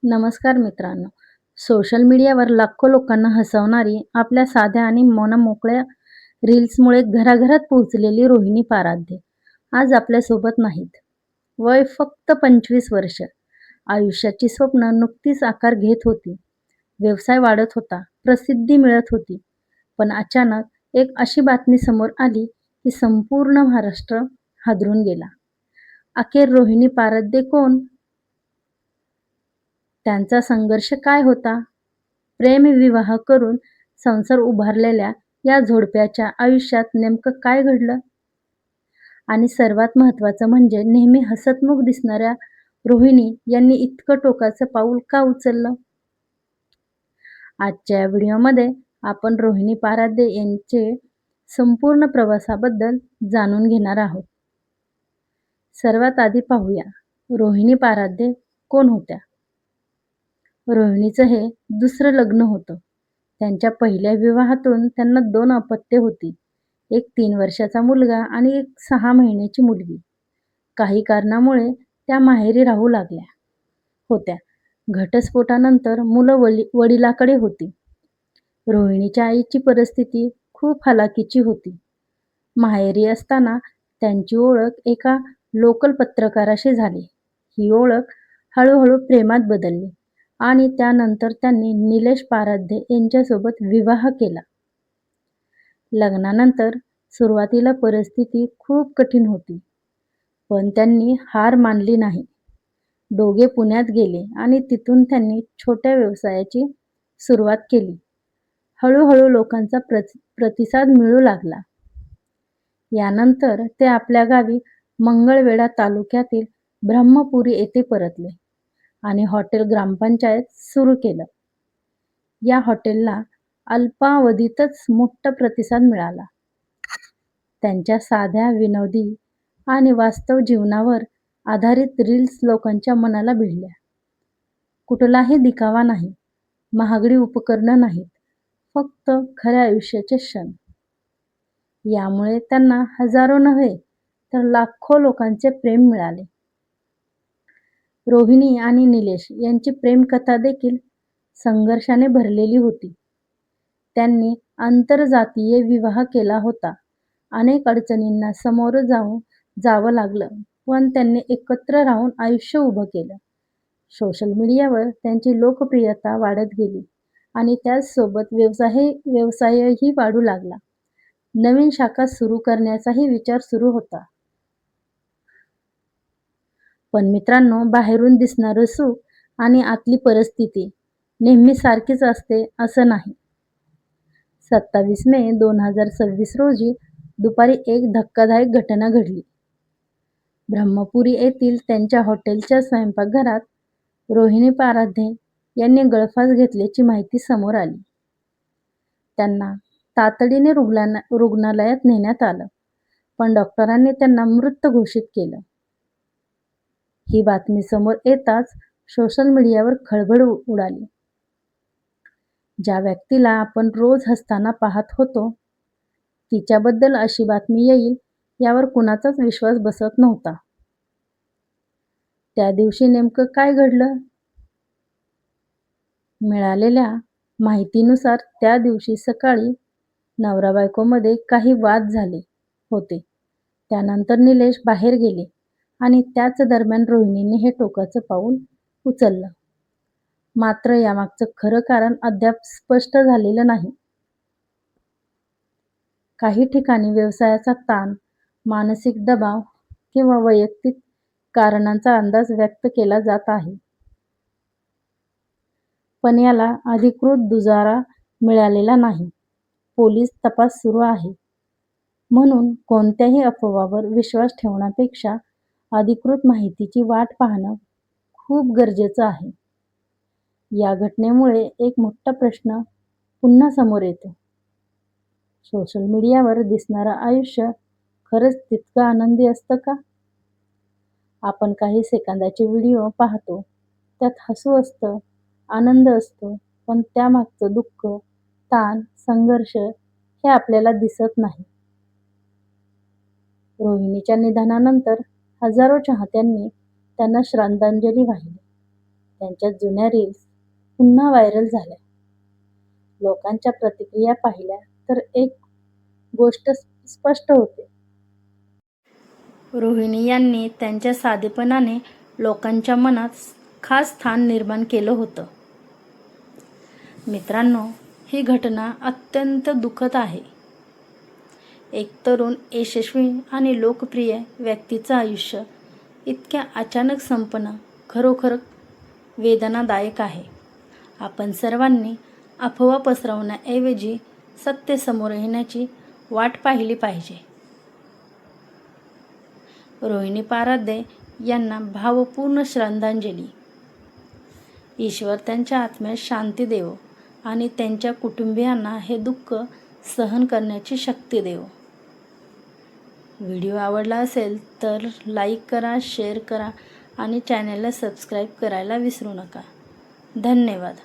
नमस्कार मित्रांनो. सोशल मीडियावर लाखो लोकांना हसवणारी आपल्या साध्या आणि मनमोकळ्या रील्समुळे घराघरात पोहोचलेली रोहिणी पाराध्य आज आपल्यासोबत नाहीत. वय फक्त 25 वर्ष. आयुष्याची स्वप्न नुकतीच आकार घेत होती. व्यवसाय वाढत होता, प्रसिद्धी मिळत होती. पण अचानक एक अशी बातमी समोर आली की संपूर्ण महाराष्ट्र हादरून गेला. अखेर रोहिणी पारध्य कोण? त्यांचा संघर्ष काय होता? प्रेमविवाह करून संसार उभारलेल्या या जोडप्याच्या आयुष्यात नेमकं काय घडलं? आणि सर्वात महत्त्वाचं म्हणजे नेहमी हसतमुख दिसणाऱ्या रोहिणी यांनी इतकं टोकाचं पाऊल का उचललं? आजच्या या व्हिडिओमध्ये आपण रोहिणी पाराध्य यांचे संपूर्ण प्रवासाबद्दल जाणून घेणार आहोत. सर्वात आधी पाहूया, रोहिणी पाराध्य कोण होत्या? रोहिणीचं हे दुसरं लग्न होतं. त्यांच्या पहिल्या विवाहातून त्यांना 2 अपत्ये होती. एक 3 वर्षाचा मुलगा आणि एक 6 महिन्याची मुलगी. काही कारणामुळे त्या माहेरी राहू लागल्या होत्या. घटस्फोटानंतर मुलं वडिलाकडे होती. रोहिणीच्या आईची परिस्थिती खूप हलाखीची होती. माहेरी असताना त्यांची ओळख एका लोकल पत्रकाराशी झाली. ही ओळख हळूहळू प्रेमात बदलली आणि त्यानंतर त्यांनी निलेश पाराध्य यांच्यासोबत विवाह केला. लग्नानंतर सुरुवातीला परिस्थिती खूप कठीण होती, पण त्यांनी हार मानली नाही. दोघे पुण्यात गेले आणि तिथून त्यांनी छोट्या व्यवसायाची सुरुवात केली. हळूहळू लोकांचा प्रतिसाद मिळू लागला. यानंतर ते आपल्या गावी मंगळवेढा तालुक्यातील ब्रह्मपुरी येथे परतले आणि हॉटेल ग्रामपंचायत सुरू केलं. या हॉटेलला अल्पावधीतच मोठा प्रतिसाद मिळाला. त्यांच्या साध्या, विनोदी आणि वास्तव जीवनावर आधारित रील्स लोकांच्या मनाला भिडल्या. कुठलाही दिखावा नाही, महागडी उपकरणं नाहीत, फक्त खऱ्या आयुष्याचे क्षण. यामुळे त्यांना हजारो नव्हे तर लाखो लोकांचे प्रेम मिळाले. रोहिणी आणि निलेश यांची प्रेमकथा देखील संघर्षाने भरलेली होती. त्यांनी आंतरजातीय विवाह केला होता. अनेक अडचणींना सामोरं जावं लागलं, पण त्यांनी एकत्र राहून आयुष्य उभं केलं. सोशल मीडियावर त्यांची लोकप्रियता वाढत गेली आणि त्याचसोबत व्यवसायही वाढू लागला. नवीन शाखा सुरू करण्याचाही विचार सुरू होता. पण मित्रांनो, बाहेरून दिसणारं सुख आणि आतली परिस्थिती नेहमी सारखीच असते असं नाही. 27 मे 2026 रोजी दुपारी एक धक्कादायक घटना घडली. ब्रह्मपुरी येथील त्यांच्या हॉटेलच्या स्वयंपाकघरात रोहिणी पाराध्य यांनी गळफास घेतल्याची माहिती समोर आली. त्यांना तातडीने रुग्णालयात नेण्यात आलं, पण डॉक्टरांनी त्यांना मृत घोषित केलं. ही बातमी समोर येताच सोशल मीडियावर खळबळ उडाली. ज्या व्यक्तीला आपण रोज हसताना पाहत होतो, तिच्याबद्दल अशी बातमी येईल यावर कुणाचाच विश्वास बसत नव्हता. त्या दिवशी नेमकं काय घडलं? मिळालेल्या माहितीनुसार त्या दिवशी सकाळी नवरा-बायकोमध्ये काही वाद झाले होते. त्यानंतर निलेश बाहेर गेले आणि त्याच दरम्यान रोहिणीने हे टोकाचं पाऊल उचललं. मात्र यामागचं खरं कारण अद्याप स्पष्ट झालेलं नाही. काही ठिकाणी व्यवसायाचा ताण, मानसिक दबाव किंवा वैयक्तिक कारणांचा अंदाज व्यक्त केला जात आहे. पण याला अधिकृत दुजोरा मिळालेला नाही. पोलीस तपास सुरू आहे. म्हणून कोणत्याही अफवावर विश्वास ठेवण्यापेक्षा अधिकृत माहितीची वाट पाहणं खूप गरजेचं आहे. या घटनेमुळे एक मोठा प्रश्न पुन्हा समोर येतो. सोशल मीडियावर दिसणारं आयुष्य खरंच तितकं आनंदी असतं का? आपण काही सेकंदाचे व्हिडिओ पाहतो, त्यात हसू असतं, आनंद असतो, पण त्यामागचं दुःख, ताण, संघर्ष हे आपल्याला दिसत नाही. रोहिणीच्या निधनानंतर हजारो चाहत्यांनी त्यांना श्रद्धांजली वाहिली. त्यांच्या जुन्या रील्स पुन्हा व्हायरल झाल्या. लोकांच्या प्रतिक्रिया पाहिल्या तर एक गोष्ट स्पष्ट होते. रोहिणी यांनी त्यांच्या साधेपणाने लोकांच्या मनात खास स्थान निर्माण केलं होतं. मित्रांनो, ही घटना अत्यंत दुःखद आहे. एक तरुण, यशस्वी आणि लोकप्रिय व्यक्तीचं आयुष्य इतक्या अचानक संपणं खरोखर वेदनादायक आहे. आपण सर्वांनी अफवा पसरवण्याऐवजी सत्य समोर येण्याची वाट पाहिली पाहिजे. रोहिणी पाराद्ये यांना भावपूर्ण श्रद्धांजली. ईश्वर त्यांच्या आत्म्यास शांती देवो आणि त्यांच्या कुटुंबियांना हे दुःख सहन करण्याची शक्ती देवो. व्हिडिओ आवडला असेल तर लाईक करा, शेअर करा आणि चॅनलला सबस्क्राईब करायला विसरू नका. धन्यवाद.